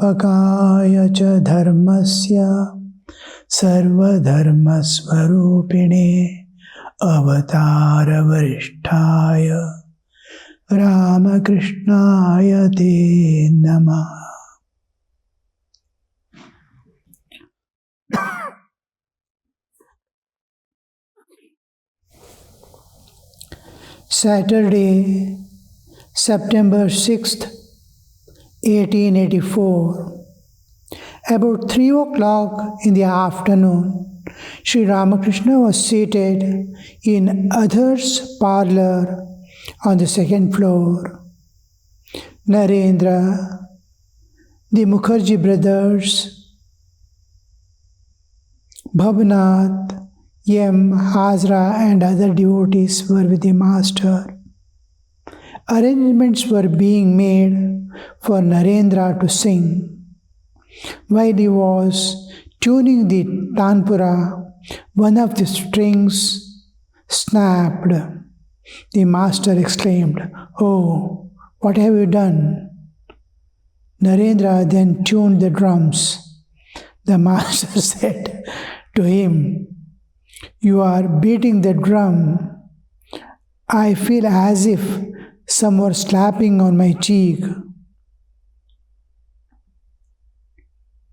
संस्थापकाय च धर्मस्य सर्वधर्मस्वरूपिणे अवतारवरिष्ठाय रामकृष्णाय ते नमः. Saturday, September 6th, 1884. About 3 o'clock in the afternoon, Sri Ramakrishna was seated in Adhar's parlor on the second floor. Narendra, the Mukherjee brothers, Bhavnath, M. Hazra and other devotees were with the master. Arrangements were being made for Narendra to sing. While he was tuning the tanpura, one of the strings snapped. The master exclaimed, "Oh, what have you done?" Narendra then tuned the drums. The master said to him, "You are beating the drum. I feel as if some were slapping on my cheek."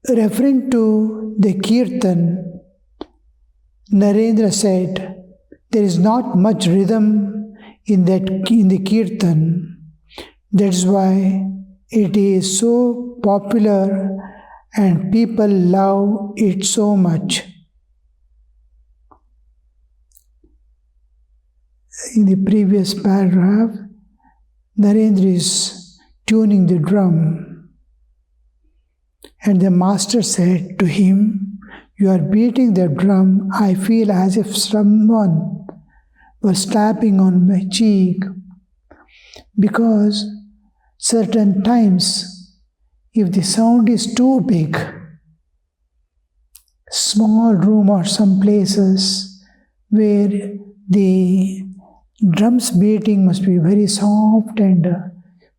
Referring to the kirtan, Narendra said, "There is not much rhythm in the kirtan. That's why it is so popular and people love it so much." In the previous paragraph, Narendra is tuning the drum. And the master said to him, "You are beating the drum. I feel as if someone was slapping on my cheek." Because certain times, if the sound is too big, small room or some places where the drums beating must be very soft and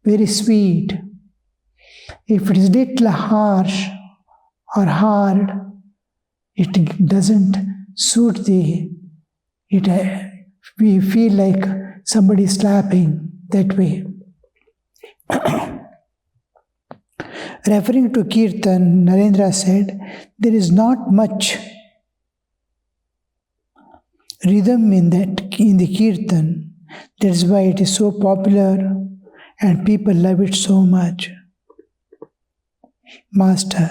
very sweet. If it is little harsh or hard, it doesn't suit we feel like somebody slapping that way. Referring to kirtan, Narendra said, "There is not much rhythm in the kirtan. That's why it is so popular and people love it so much." Master,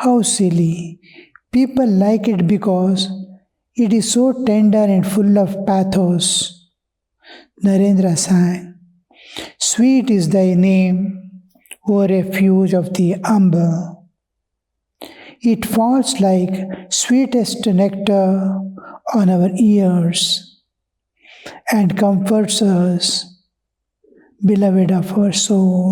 how silly. People like it because it is so tender and full of pathos. Narendra sang, "Sweet is thy name, O refuge of the humble. It falls like sweetest nectar on our ears and comforts us, beloved of our soul."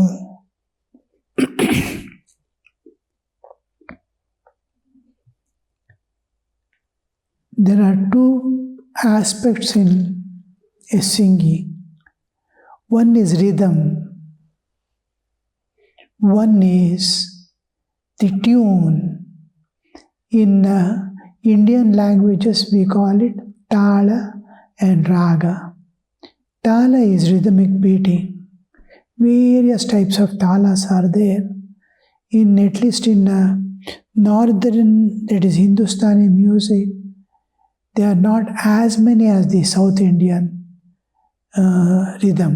There are two aspects in a singing. One is rhythm. One is the tune. In Indian languages, we call it tala and raga. Tala is rhythmic beating. Various types of talas are there. At least in northern, that is Hindustani music, they are not as many as the South Indian rhythm.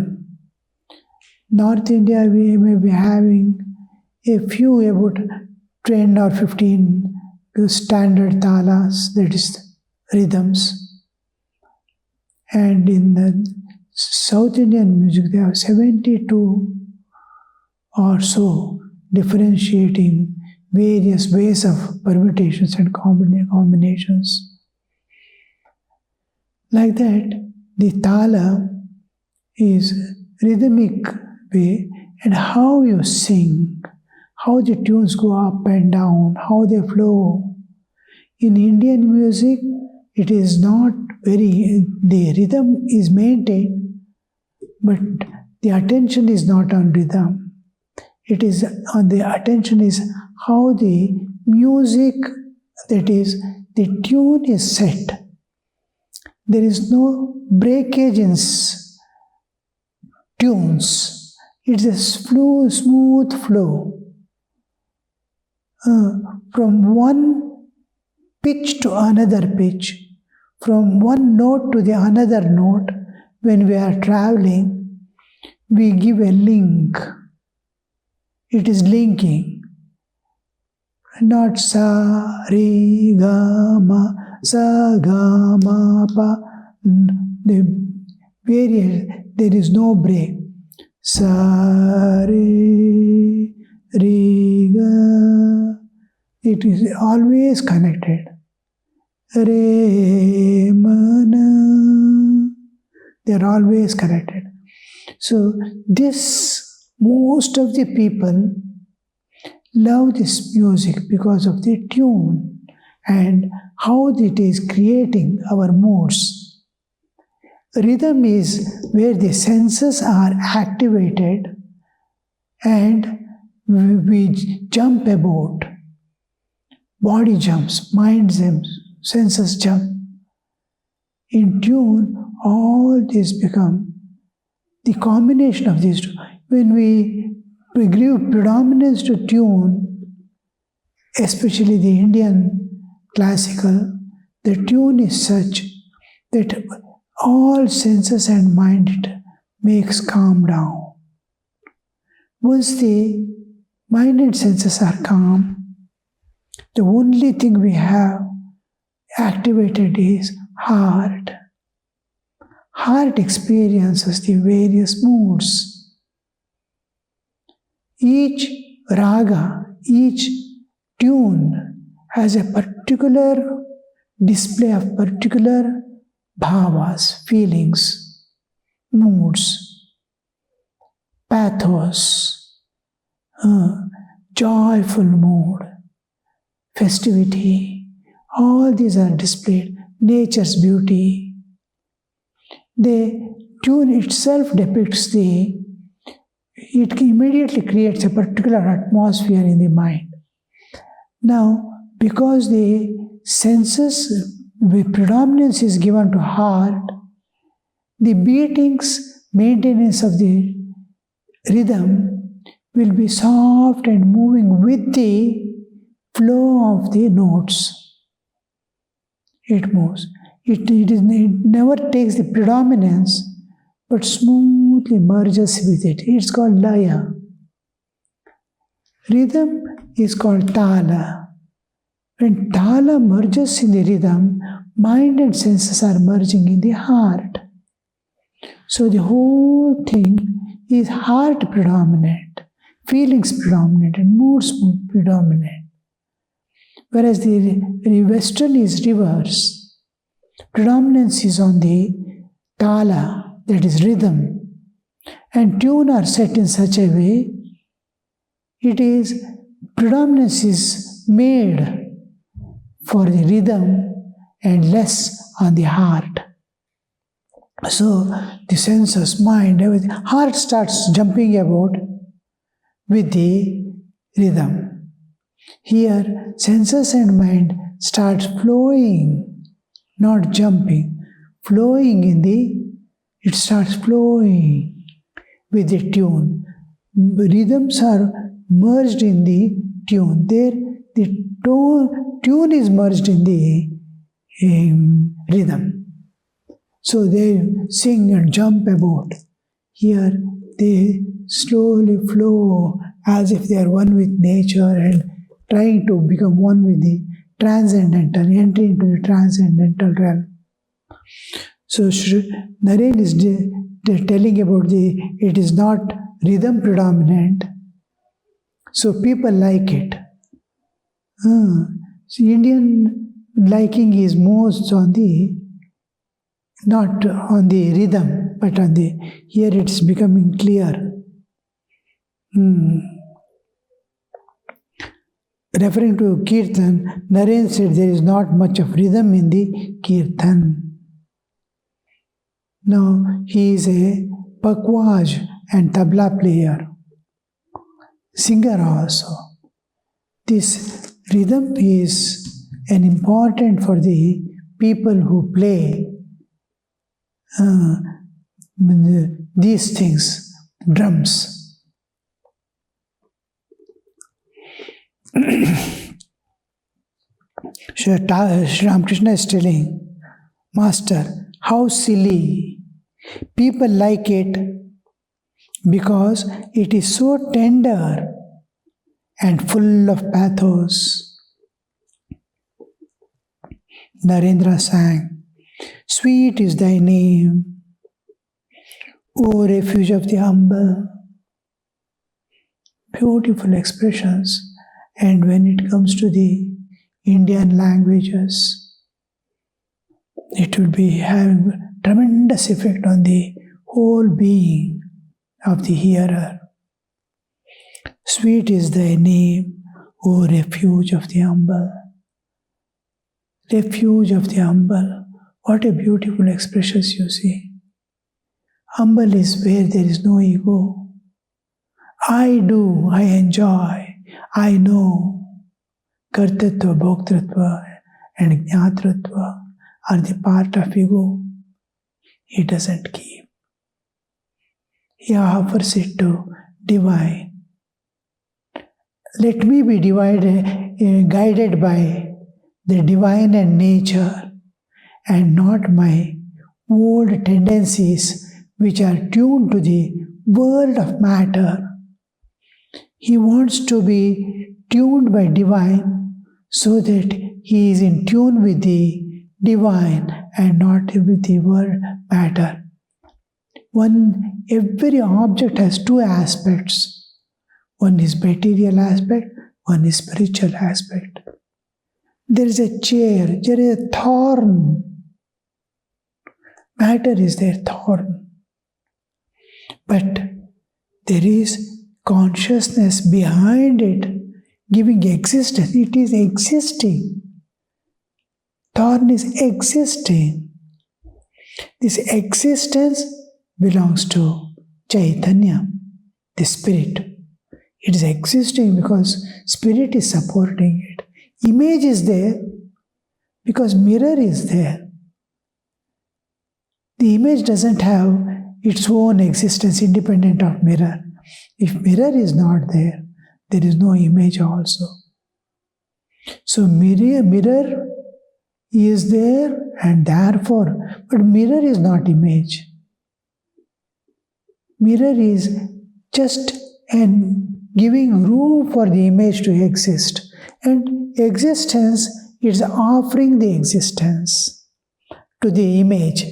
North India, we may be having a few, about 10 or 15 standard talas, that is rhythms. And in the South Indian music, they have 72 or so, differentiating various ways of permutations and combinations. Like that, the tala is rhythmic way, and how you sing, how the tunes go up and down, how they flow. In Indian music, it is not the rhythm is maintained, but the attention is not on rhythm. It is on the attention is how the music, that is, the tune is set. There is no breakage in tunes. It's a smooth flow. From one pitch to another pitch, from one note to the another note, when we are traveling, we give a link. It is linking. Not sa, re, ga, ma, sa, ga, ma, pa. The various, there is no break. Sa, re, ga. It is always connected. Re, mana. They are always connected. So this, most of the people love this music because of the tune and how it is creating our moods. Rhythm is where the senses are activated and we jump about. Body jumps, mind jumps, senses jump. In tune, all this become the combination of these two. When we give predominance to tune, especially the Indian classical, the tune is such that all senses and mind it makes calm down. Once the mind and senses are calm, the only thing we have activated is heart. Heart experiences the various moods. Each raga, each tune has a particular display of particular bhavas, feelings, moods, pathos, joyful mood, festivity. All these are displayed. Nature's beauty. The tune itself depicts it immediately creates a particular atmosphere in the mind. Now, because the senses, the predominance is given to heart, the beatings, maintenance of the rhythm will be soft and moving with the flow of the notes. It moves. It never takes the predominance, but smoothly merges with it. It's called laya. Rhythm is called tala. When tala merges in the rhythm, mind and senses are merging in the heart. So the whole thing is heart predominant, feelings predominant, and moods predominant. Whereas the Western is reverse. Predominance is on the tala, that is rhythm, and tune are set in such a way, predominance is made for the rhythm and less on the heart. So the senses, mind, everything, heart starts jumping about with the rhythm. Here, senses and mind start flowing, not jumping, it starts flowing with the tune. Rhythms are merged in the tune. There, the tune is merged in the rhythm. So they sing and jump about. Here, they slowly flow as if they are one with nature and trying to become one with the transcendental, entry into the transcendental realm. So Naren is telling about it is not rhythm predominant, so people like it. So Indian liking is most on not on the rhythm, but on here it's becoming clear. Referring to Kirtan, Naren said there is not much of rhythm in the Kirtan. Now, he is a pakwaj and tabla player. singer also. This rhythm is an important for the people who play these things, drums. Sri Ramakrishna is telling, Master, how silly. People like it because it is so tender and full of pathos. Narendra sang, Sweet is thy name, O refuge of the humble. Beautiful expressions. And when it comes to the Indian languages, it will be having tremendous effect on the whole being of the hearer. Sweet is thy name, O refuge of the humble. Refuge of the humble. What a beautiful expression you see. Humble is where there is no ego. I do, I enjoy, I know. Kartatva, Bhoktratva and Jnatratva are the part of ego. He doesn't keep. He offers it to divine. Let me be guided by the divine and nature and not my old tendencies which are tuned to the world of matter. He wants to be tuned by divine so that he is in tune with the divine and not with the world matter. Every object has two aspects. One is material aspect, one is spiritual aspect. There is a chair, there is a thorn. Matter is their thorn. But there is consciousness behind it, giving existence. It is existing. Thorn is existing. This existence belongs to Chaitanya, the spirit. It is existing because spirit is supporting it. Image is there because mirror is there. The image doesn't have its own existence independent of mirror. If mirror is not there, there is no image also. So mirror is there and therefore, but mirror is not image. Mirror is just giving room for the image to exist. And existence is offering the existence to the image.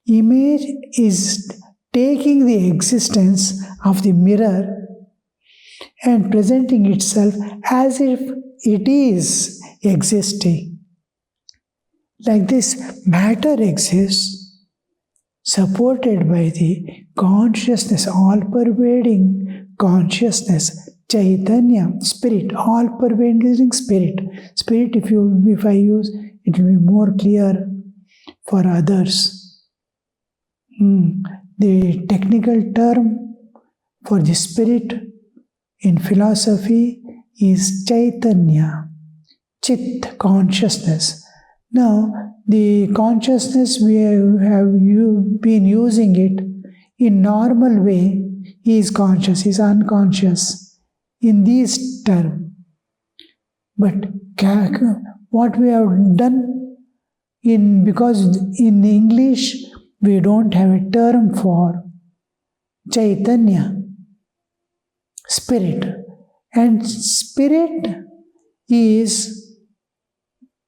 Image is taking the existence of the mirror and presenting itself as if it is existing. Like this, matter exists supported by the consciousness, all-pervading consciousness, Chaitanya, spirit, all-pervading spirit. Spirit, if I use, it will be more clear for others. The technical term for the spirit in philosophy is Chaitanya, Chit, consciousness. Now, the consciousness we have been using it in normal way. He is conscious, he is unconscious in these terms. But what we have done because in English we don't have a term for Chaitanya, spirit. And spirit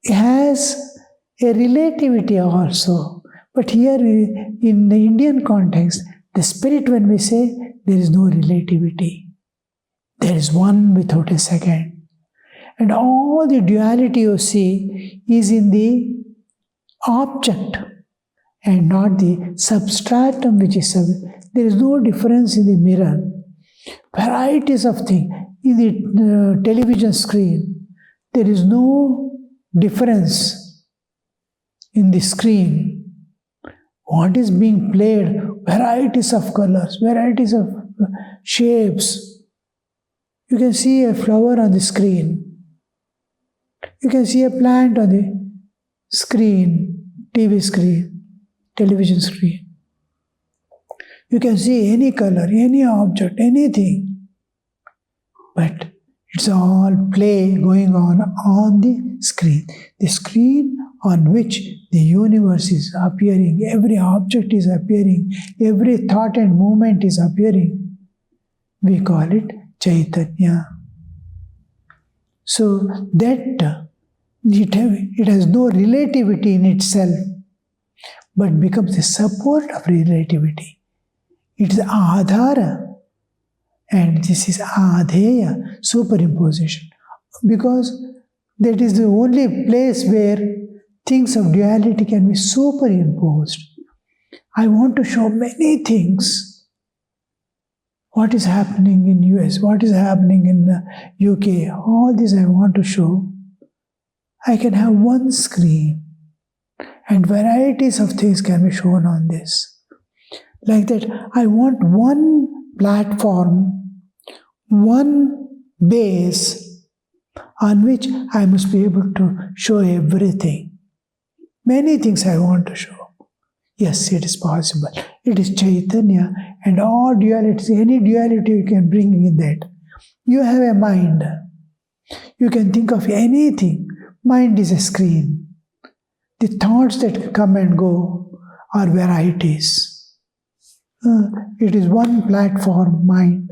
has a relativity also. But here in the Indian context, the spirit, when we say, there is no relativity. There is one without a second. And all the duality you see is in the object and not the substratum which is there is no difference in the mirror. Varieties of things. In the television screen, there is no difference in the screen. What is being played? Varieties of colors, varieties of shapes. You can see a flower on the screen. You can see a plant on the screen, TV screen, television screen. You can see any color, any object, anything. But it's all play going on the screen. The screen on which the universe is appearing, every object is appearing, every thought and movement is appearing. We call it Chaitanya. So that it has no relativity in itself, but becomes a support of relativity. It is Adhara, and this is Adheya, superimposition, because that is the only place where things of duality can be superimposed. I want to show many things. What is happening in US, what is happening in UK, all this I want to show. I can have one screen and varieties of things can be shown on this. Like that, I want one platform, one base on which I must be able to show everything. Many things I want to show. Yes, it is possible. It is Chaitanya, and all duality, any duality you can bring in that. You have a mind. You can think of anything. Mind is a screen. The thoughts that come and go are varieties. It is one platform, mind,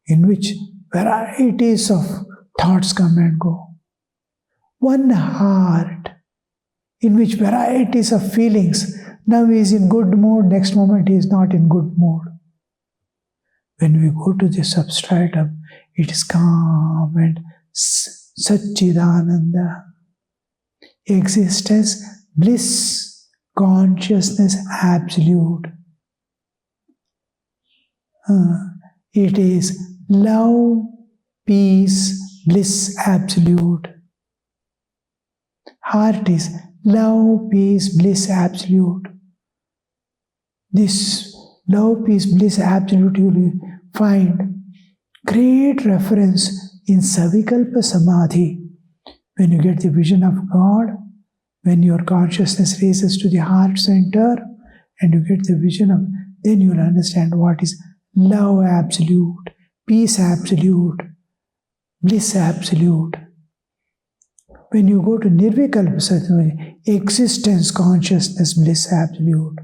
in which varieties of thoughts come and go. One heart, in which varieties of feelings. Now he is in good mood, next moment he is not in good mood. When we go to the substratum, it is calm and Satchidananda. Existence, bliss, consciousness, absolute. It is love, peace, bliss, absolute. Heart is love, peace, bliss, absolute. This love, peace, bliss, absolute you will find great reference in Savikalpa Samadhi. When you get the vision of God, when your consciousness raises to the heart center and you get the vision of, then you will understand what is love absolute, peace absolute, bliss absolute. When you go to Nirvikalpa Samadhi, existence, consciousness, bliss absolute.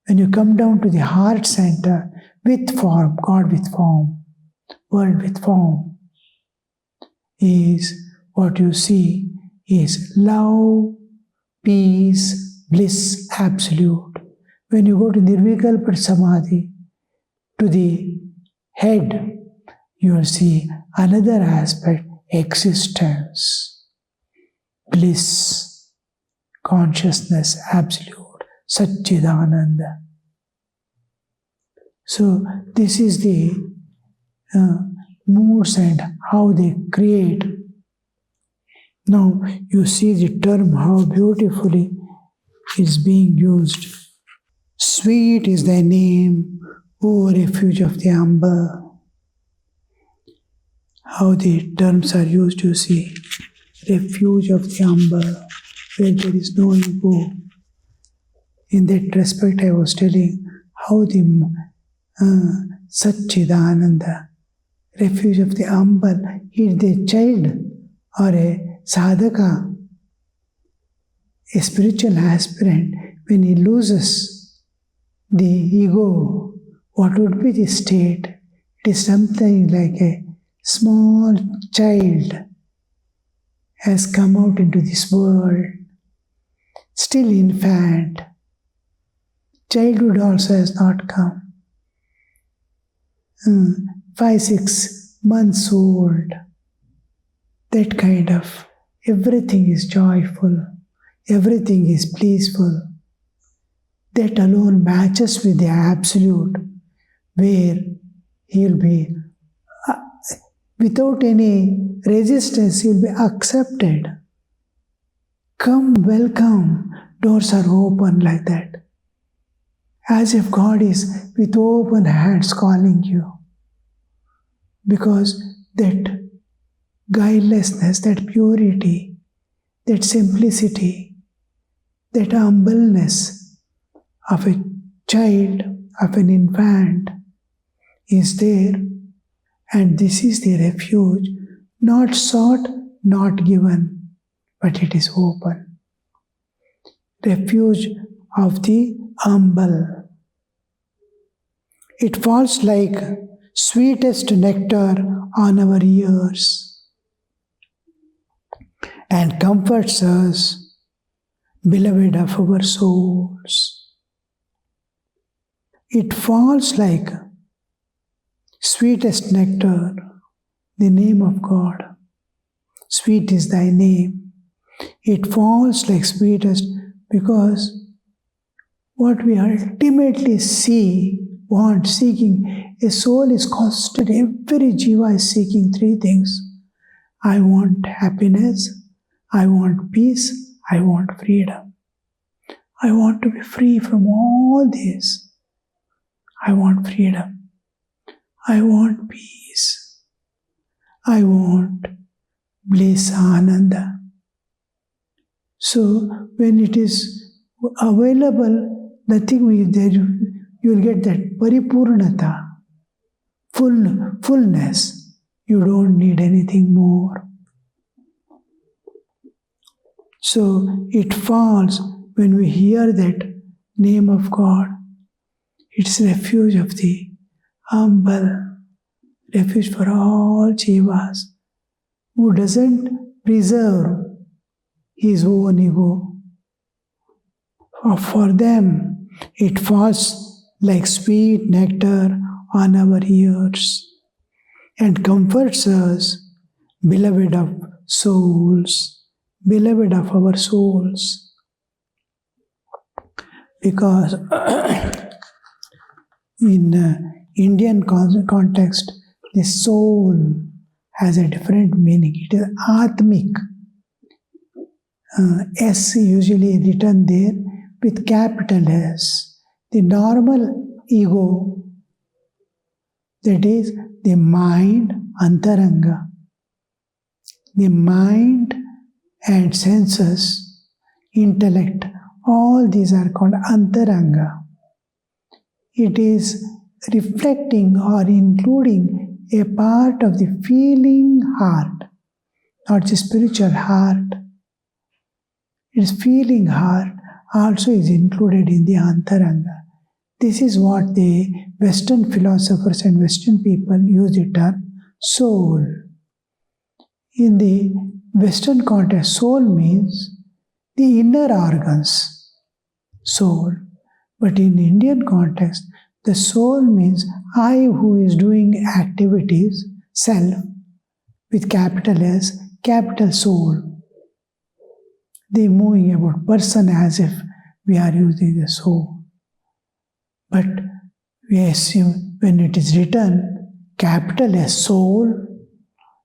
When you come down to the heart center with form, God with form, world with form, is what you see is love, peace, bliss, absolute. When you go to Nirvikalpa Samadhi, to the head, you will see another aspect, existence, bliss, consciousness, absolute, Satchidananda. So this is the moods and how they create. Now you see the term, how beautifully is being used. Sweet is thy name, O refuge of the humble. How the terms are used, you see. Refuge of the humble, where there is no ego. In that respect, I was telling how the Satchidananda, refuge of the humble, is the child or a sadhaka, a spiritual aspirant, when he loses the ego, what would be the state? It is something like a small child has come out into this world, still infant. Childhood also has not come. 5-6 months old. That kind of, everything is joyful, everything is peaceful. That alone matches with the absolute, where he will be, without any resistance, he will be accepted. Come, welcome, doors are open like that. As if God is with open hands calling you. Because that guilelessness, that purity, that simplicity, that humbleness of a child, of an infant is there, and this is the refuge, not sought, not given, but it is open. Refuge of the humble. It falls like sweetest nectar on our ears and comforts us, beloved of our souls. It falls like sweetest nectar, the name of God. Sweet is thy name. It falls like sweetest because what we ultimately seeking, a soul is constant, every jiva is seeking three things. I want happiness, I want peace, I want freedom. I want to be free from all this. I want freedom. I want peace. I want bliss, ananda. So when it is available, nothing there, you will get that paripurnata, fullness. You don't need anything more. So it falls when we hear that name of God. It's refuge of the humble, refuge for all jivas who doesn't preserve his own ego. For them, it falls like sweet nectar on our ears and comforts us, beloved of souls, beloved of our souls. Because in Indian context, the soul has a different meaning. It is atmik. S usually written there with capital S. The normal ego, that is the mind, antaranga. The mind and senses, intellect, all these are called antaranga. It is reflecting or including a part of the feeling heart, not the spiritual heart. Its feeling heart also is included in the antaranga. This is what the Western philosophers and Western people use the term soul. In the Western context, soul means the inner organs, soul. But in Indian context, the soul means I who is doing activities, self, with capital S, capital soul. The moving about person as if we are using the soul. But we assume when it is written capital S, soul,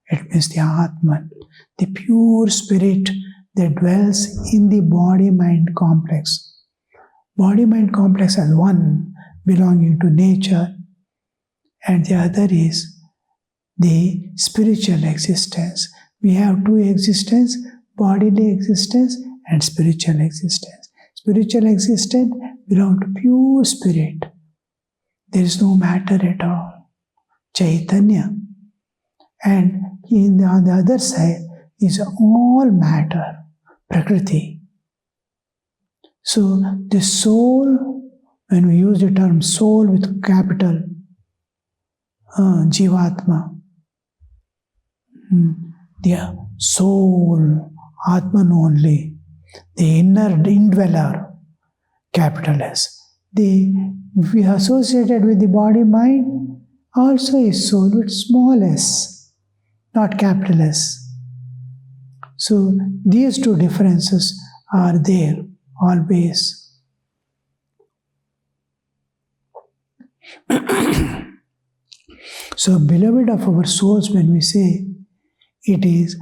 it means the Atman, the pure spirit that dwells in the body-mind complex. Body-mind complex as one belonging to nature, and the other is the spiritual existence. We have two existences, bodily existence and spiritual existence. Spiritual existence belongs to pure spirit. There is no matter at all. Chaitanya. And on the other side is all matter, Prakriti. So the soul, when we use the term soul with capital, Jivatma, the soul, Atman only, the inner indweller, capital S. We associated with the body mind also is soul with small s, not capital S. So these two differences are there always. So beloved of our souls, when we say it is,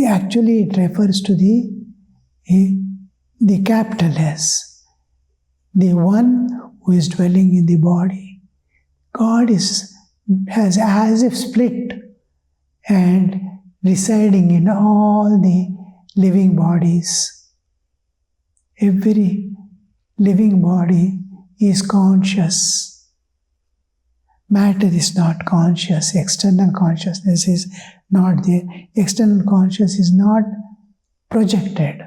actually it refers to the capital S, the one who is dwelling in the body. God has as if split and residing in all the living bodies. Every living body is conscious. Matter is not conscious. External consciousness is not there. External consciousness is not projected.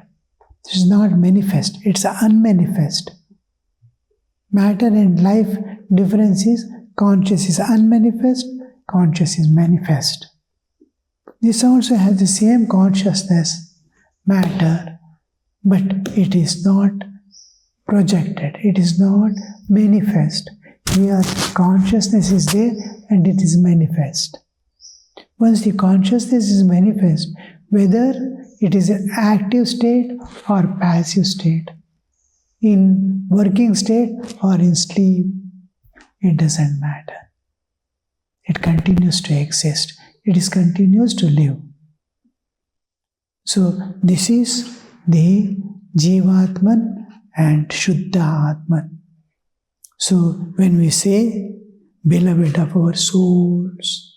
It is not manifest. It's unmanifest. Matter and life difference is conscious is unmanifest, conscious is manifest. This also has the same consciousness, matter, but it is not projected. It is not manifest. Here, consciousness is there and it is manifest. Once the consciousness is manifest, whether it is an active state or passive state, in working state or in sleep, it doesn't matter. It continues to exist. It is continues to live. So this is the Jivatman and Shuddha Atman. So when we say, beloved of our souls,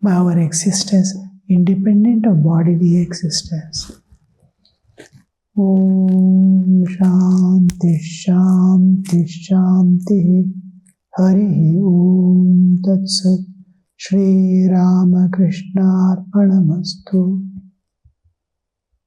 our existence independent of bodily existence. Om Shanti Shanti Shanti Hari Om Tat Sat Shri Ramakrishna Arpanamastu.